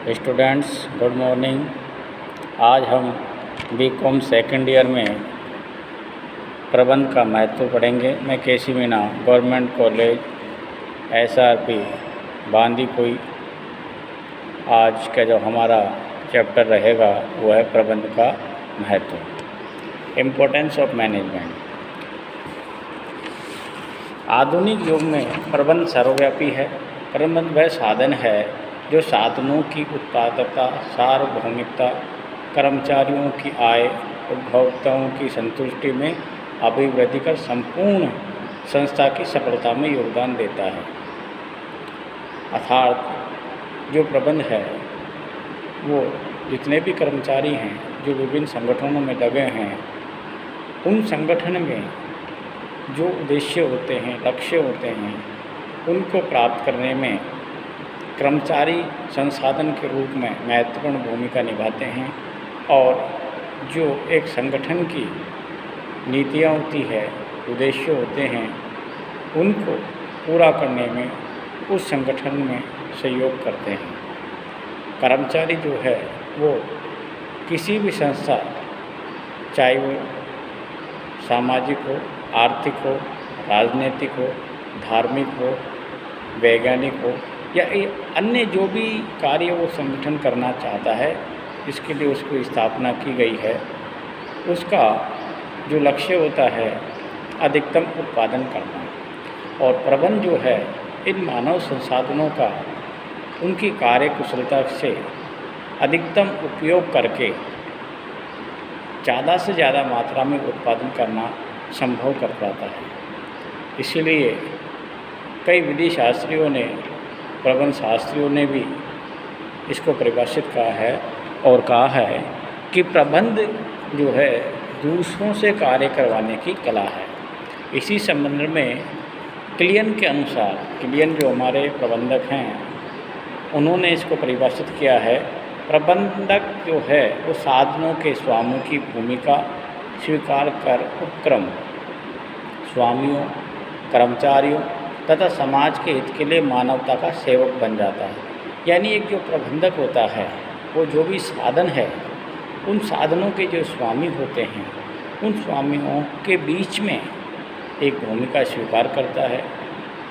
Students good morning. आज हम BCom second year में प्रबंध का महत्व पढ़ेंगे। मैं K C Meena government college SRP Bandikui. आज का जो हमारा चैप्टर रहेगा वो है प्रबंध का महत्व, इम्पोर्टेंस ऑफ मैनेजमेंट। आधुनिक युग में प्रबंध सर्वव्यापी है। प्रबंध वह साधन है जो साधनों की उत्पादकता, सार्वभौमिकता, कर्मचारियों की आय, उपभोक्ताओं की संतुष्टि में अभिवृद्धि कर संपूर्ण संस्था की सफलता में योगदान देता है। अर्थात जो प्रबंध है वो जितने भी कर्मचारी हैं जो विभिन्न संगठनों में लगे हैं, उन संगठन में जो उद्देश्य होते हैं, लक्ष्य होते हैं, उनको प्राप्त करने में कर्मचारी संसाधन के रूप में महत्वपूर्ण भूमिका निभाते हैं। और जो एक संगठन की नीतियाँ होती है, उद्देश्य होते हैं, उनको पूरा करने में उस संगठन में सहयोग करते हैं। कर्मचारी जो है वो किसी भी संस्था, चाहे वो सामाजिक हो, आर्थिक हो, राजनीतिक हो, धार्मिक हो, वैज्ञानिक हो या अन्य जो भी कार्य वो संगठन करना चाहता है, इसके लिए उसकी स्थापना की गई है, उसका जो लक्ष्य होता है अधिकतम उत्पादन करना। और प्रबंध जो है इन मानव संसाधनों का उनकी कार्य कुशलता से अधिकतम उपयोग करके ज़्यादा से ज़्यादा मात्रा में उत्पादन करना संभव कर पाता है। इसीलिए कई विधि शास्त्रियों ने, प्रबंध शास्त्रियों ने भी इसको परिभाषित कहा है और कहा है कि प्रबंध जो है दूसरों से कार्य करवाने की कला है। इसी संबंध में क्लियन के अनुसार, क्लियन जो हमारे प्रबंधक हैं, उन्होंने इसको परिभाषित किया है, प्रबंधक जो है वो साधनों के स्वामियों की भूमिका स्वीकार कर उपक्रम स्वामियों, कर्मचारियों तथा समाज के हित के लिए मानवता का सेवक बन जाता है। यानी एक जो प्रबंधक होता है वो जो भी साधन है, उन साधनों के जो स्वामी होते हैं, उन स्वामियों के बीच में एक भूमिका स्वीकार करता है।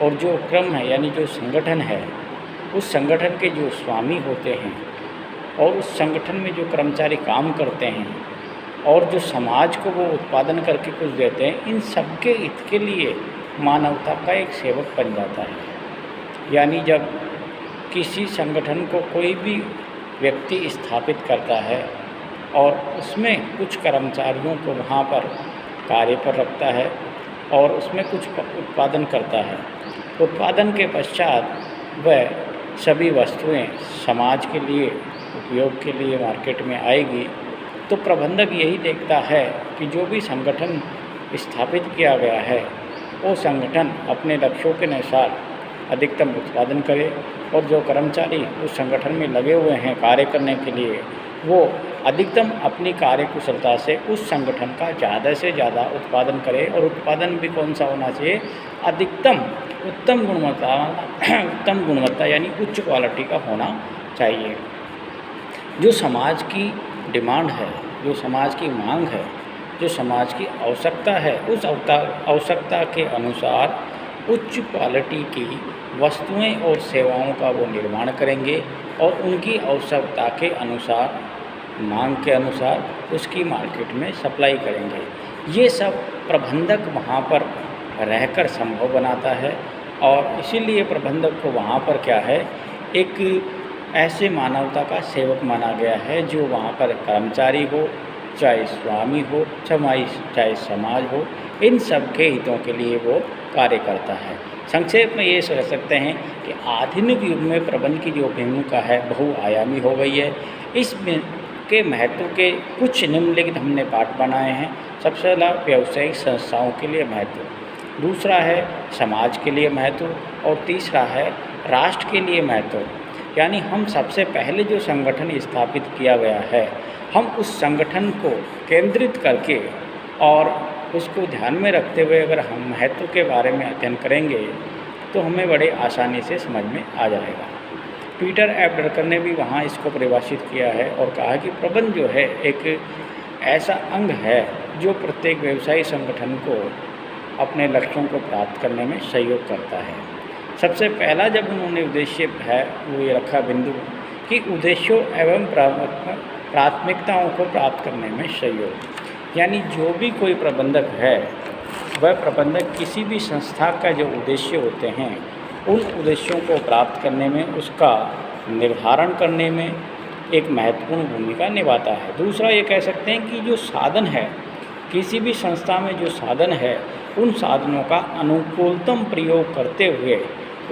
और जो क्रम है यानी जो संगठन है, उस संगठन के जो स्वामी होते हैं और उस संगठन में जो कर्मचारी काम करते हैं और जो समाज को वो उत्पादन करके कुछ देते हैं, इन सबके हित के लिए मानवता का एक सेवक बन जाता है। यानी जब किसी संगठन को कोई भी व्यक्ति स्थापित करता है और उसमें कुछ कर्मचारियों को वहाँ पर कार्य पर रखता है और उसमें कुछ उत्पादन करता है, उत्पादन के पश्चात वह सभी वस्तुएं समाज के लिए उपयोग के लिए मार्केट में आएगी, तो प्रबंधक यही देखता है कि जो भी संगठन स्थापित किया गया है वो संगठन अपने लक्ष्यों के अनुसार अधिकतम उत्पादन करे और जो कर्मचारी उस संगठन में लगे हुए हैं कार्य करने के लिए, वो अधिकतम अपनी कार्य कुशलता से उस संगठन का ज़्यादा से ज़्यादा उत्पादन करे। और उत्पादन भी कौन सा होना चाहिए? अधिकतम उत्तम गुणवत्ता यानी उच्च क्वालिटी का होना चाहिए। जो समाज की डिमांड है, जो समाज की मांग है, जो समाज की आवश्यकता है, उस आवश्यकता के अनुसार उच्च क्वालिटी की वस्तुएं और सेवाओं का वो निर्माण करेंगे और उनकी आवश्यकता के अनुसार, मांग के अनुसार उसकी मार्केट में सप्लाई करेंगे। ये सब प्रबंधक वहाँ पर रहकर संभव बनाता है। और इसीलिए प्रबंधक को वहाँ पर क्या है, एक ऐसे मानवता का सेवक माना गया है जो वहाँ पर कर्मचारी हो, चाहे स्वामी हो, चाहे समाज हो, इन सब के हितों के लिए वो कार्य करता है। संक्षेप में ये सोच सकते हैं कि आधुनिक युग में प्रबंध की जो भूमिका है बहुआयामी हो गई है। इसमें के महत्व के कुछ निम्नलिखित हमने पाठ बनाए हैं। सबसे पहला व्यावसायिक संस्थाओं के लिए महत्व, दूसरा है समाज के लिए महत्व और तीसरा है राष्ट्र के लिए महत्व। यानी हम सबसे पहले जो संगठन स्थापित किया गया है, हम उस संगठन को केंद्रित करके और उसको ध्यान में रखते हुए अगर हम महत्व के बारे में अध्ययन करेंगे तो हमें बड़े आसानी से समझ में आ जाएगा। पीटर एफ ड्रकर ने भी वहाँ इसको परिभाषित किया है और कहा कि प्रबंध जो है एक ऐसा अंग है जो प्रत्येक व्यवसायी संगठन को अपने लक्ष्यों को प्राप्त करने में सहयोग करता है। सबसे पहला जब उन्होंने उद्देश्य है वो ये रखा बिंदु कि उद्देश्यों एवं प्राथमिकताओं को प्राप्त करने में सहयोग, यानी जो भी कोई प्रबंधक है वह प्रबंधक किसी भी संस्था का जो उद्देश्य होते हैं उन उद्देश्यों को प्राप्त करने में, उसका निर्धारण करने में एक महत्वपूर्ण भूमिका निभाता है। दूसरा ये कह सकते हैं कि जो साधन है, किसी भी संस्था में जो साधन है उन साधनों का अनुकूलतम प्रयोग करते हुए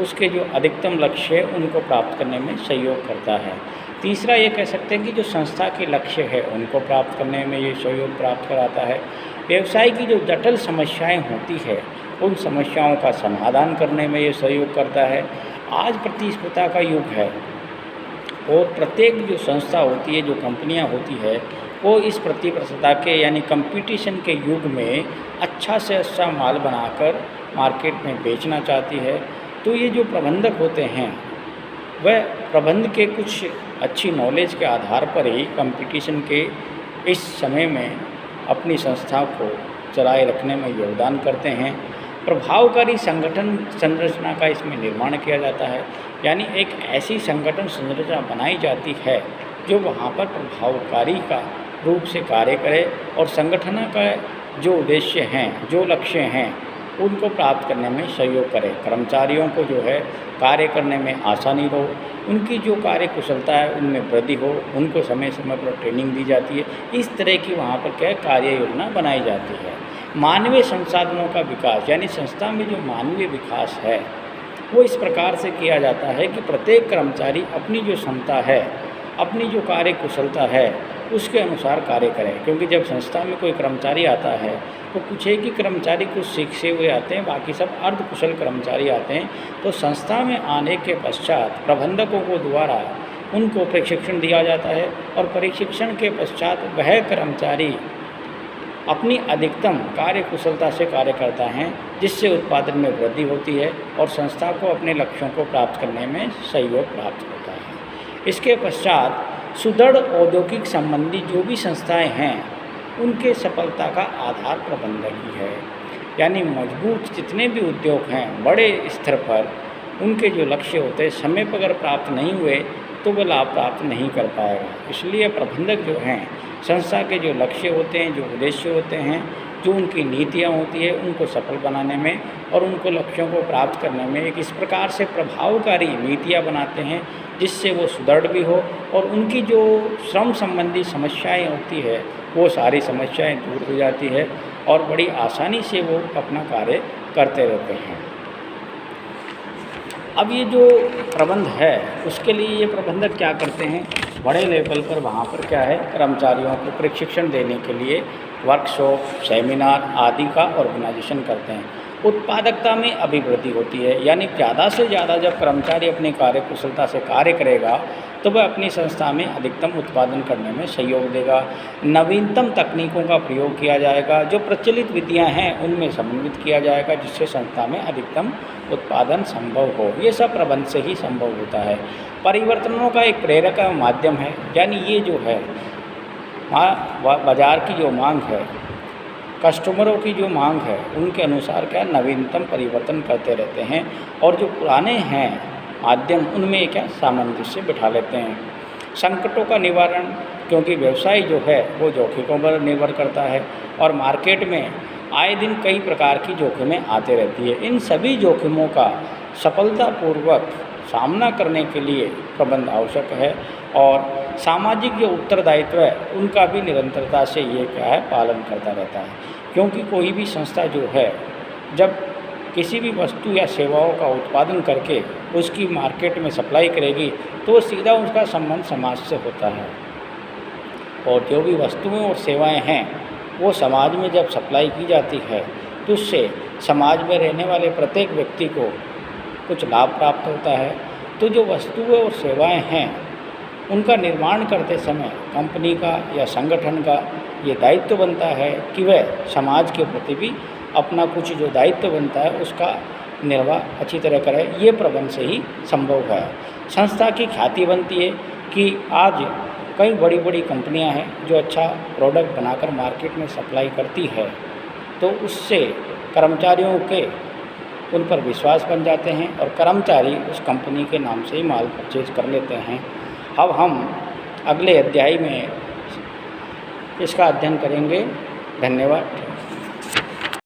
उसके जो अधिकतम लक्ष्य है उनको प्राप्त करने में सहयोग करता है। तीसरा ये कह सकते हैं कि जो संस्था के लक्ष्य है उनको प्राप्त करने में ये सहयोग प्राप्त कराता है। व्यवसाय की जो जटिल समस्याएं होती है उन समस्याओं का समाधान करने में ये सहयोग करता है। आज प्रतिस्पर्धा का युग है और प्रत्येक जो संस्था होती है, जो कंपनियां होती है, वो इस प्रतिस्पर्धा के यानी कंपटीशन के युग में अच्छा से अच्छा माल बनाकर मार्केट में बेचना चाहती है। तो ये जो प्रबंधक होते हैं वह प्रबंध के कुछ अच्छी नॉलेज के आधार पर ही कंपटीशन के इस समय में अपनी संस्था को चलाए रखने में योगदान करते हैं। प्रभावकारी संगठन संरचना का इसमें निर्माण किया जाता है, यानी एक ऐसी संगठन संरचना बनाई जाती है जो वहाँ पर प्रभावकारी का रूप से कार्य करे और संगठन का जो उद्देश्य हैं, जो लक्ष्य हैं, उनको प्राप्त करने में सहयोग करे। कर्मचारियों को जो है कार्य करने में आसानी हो, उनकी जो कार्य कुशलता है उनमें वृद्धि हो, उनको समय समय पर ट्रेनिंग दी जाती है। इस तरह की वहाँ पर क्या कार्य योजना बनाई जाती है। मानवीय संसाधनों का विकास, यानी संस्था में जो मानवीय विकास है वो इस प्रकार से किया जाता है कि प्रत्येक कर्मचारी अपनी जो क्षमता है, अपनी जो कार्य कुशलता है उसके अनुसार कार्य करें। क्योंकि जब संस्था में कोई कर्मचारी आता है तो कुछ एक ही कर्मचारी कुछ सीखे हुए आते हैं, बाकी सब अर्धकुशल कर्मचारी आते हैं। तो संस्था में आने के पश्चात प्रबंधकों को द्वारा उनको प्रशिक्षण दिया जाता है और प्रशिक्षण के पश्चात वह कर्मचारी अपनी अधिकतम कार्य कुशलता से कार्य करता है, जिससे उत्पादन में वृद्धि होती है और संस्था को अपने लक्ष्यों को प्राप्त करने में सहयोग प्राप्त होता है। इसके पश्चात सुदृढ़ औद्योगिक संबंधी जो भी संस्थाएं हैं उनके सफलता का आधार प्रबंधक ही है। यानी मजबूत जितने भी उद्योग हैं बड़े स्तर पर, उनके जो लक्ष्य होते हैं समय पर अगर प्राप्त नहीं हुए तो वह लाभ प्राप्त नहीं कर पाएगा। इसलिए प्रबंधक जो हैं संस्था के जो लक्ष्य होते हैं, जो उद्देश्य होते हैं, जो उनकी नीतियाँ होती है उनको सफल बनाने में और उनको लक्ष्यों को प्राप्त करने में एक इस प्रकार से प्रभावकारी नीतियाँ बनाते हैं जिससे वो सुदृढ़ भी हो और उनकी जो श्रम संबंधी समस्याएं होती है वो सारी समस्याएं दूर हो जाती है और बड़ी आसानी से वो अपना कार्य करते रहते हैं। अब ये जो प्रबंध है उसके लिए ये प्रबंधक क्या करते हैं, बड़े लेवल पर वहाँ पर क्या है कर्मचारियों को प्रशिक्षण देने के लिए वर्कशॉप, सेमिनार आदि का ऑर्गेनाइजेशन करते हैं। उत्पादकता में अभिवृद्धि होती है, यानी ज़्यादा से ज़्यादा जब कर्मचारी अपनी कार्य कुशलता से कार्य करेगा तो वह अपनी संस्था में अधिकतम उत्पादन करने में सहयोग देगा। नवीनतम तकनीकों का प्रयोग किया जाएगा, जो प्रचलित विधियां हैं उनमें समन्वित किया जाएगा जिससे संस्था में अधिकतम उत्पादन संभव हो। ये सब प्रबंध से ही संभव होता है। परिवर्तनों का एक प्रेरक माध्यम है, यानी ये जो है बाजार की जो मांग है, कस्टमरों की जो मांग है उनके अनुसार क्या नवीनतम परिवर्तन करते रहते हैं और जो पुराने हैं माध्यम उनमें क्या सामंजस्य बिठा लेते हैं। संकटों का निवारण, क्योंकि व्यवसाय जो है वो जोखिमों पर निर्भर करता है और मार्केट में आए दिन कई प्रकार की जोखिमें आते रहती है। इन सभी जोखिमों का सफलतापूर्वक सामना करने के लिए प्रबंध आवश्यक है और सामाजिक जो उत्तरदायित्व है उनका भी निरंतरता से ये क्या है पालन करता रहता है। क्योंकि कोई भी संस्था जो है जब किसी भी वस्तु या सेवाओं का उत्पादन करके उसकी मार्केट में सप्लाई करेगी तो सीधा उसका संबंध समाज से होता है और जो भी वस्तुएं और सेवाएं हैं वो समाज में जब सप्लाई की जाती है तो उससे समाज में रहने वाले प्रत्येक व्यक्ति को कुछ लाभ प्राप्त होता है। तो जो वस्तुएं और सेवाएं हैं उनका निर्माण करते समय कंपनी का या संगठन का ये दायित्व बनता है कि वह समाज के प्रति भी अपना कुछ जो दायित्व बनता है उसका निर्वाह अच्छी तरह करें, ये प्रबंध से ही संभव है। संस्था की ख्याति बनती है कि आज कई बड़ी बड़ी कंपनियां हैं जो अच्छा प्रोडक्ट बनाकर मार्केट में सप्लाई करती है, तो उससे कर्मचारियों के उन पर विश्वास बन जाते हैं और कर्मचारी उस कंपनी के नाम से ही माल परचेज कर लेते हैं। अब हम अगले अध्याय में इसका अध्ययन करेंगे। धन्यवाद।